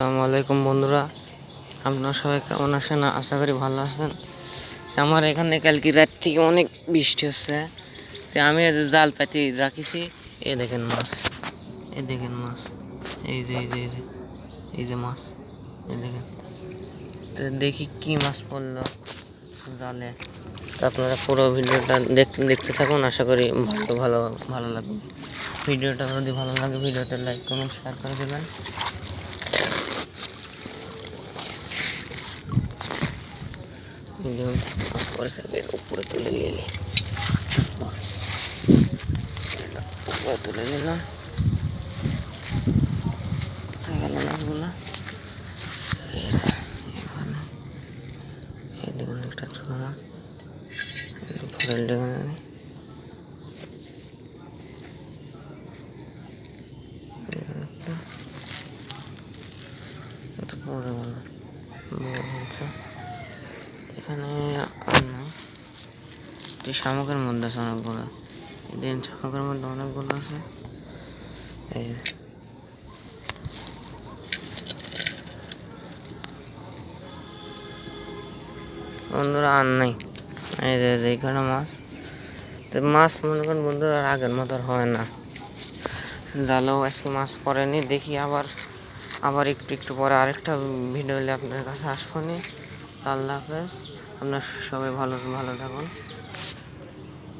আসসালামু আলাইকুম বন্ধুরা, আপনারা সবাই কেমন আছেন? আশা করি ভালো আছেন। আমার এখানে কালকে রাত থেকে অনেক বৃষ্টি হচ্ছে। আমি জাল পাতি রাখিছি। এই দেখেন মাছ, এই দেখেন মাছ, এই যে এই যে এই যে এই যে মাছ, এই দেখেন। তো দেখি কি মাছ পড়লো জালে। তো আপনারা পুরো ভিডিওটা দেখতে থাকুন। আশা করি ভালো লাগবে। ভিডিওটা যদি ভালো লাগে ভিডিওতে লাইক কমেন্ট শেয়ার করে দেবেন। উপরে তুলে নিলাম, গেল মাছগুলো। এই দেখুন একটা ছোট মাছ, ফরেল দেখুন। পরে গেল এখানে শামুকের মধ্যে আছে অনেকগুলো। দিন শামুকের মধ্যে অনেকগুলো আছে। এই বন্ধুরা আর নাই, এই যে এইখানে মাছ। তো মাছ মনে করেন বন্ধুরা আর আগের মতো আর হয় না। জালেও আজকে মাছ পড়েনি। দেখি আবার একটু পরে আরেকটা ভিডিও নিয়ে আপনার কাছে আসবো নি। আল্লাহ হাফেজ। আপনার সবাই ভালো থাকুন।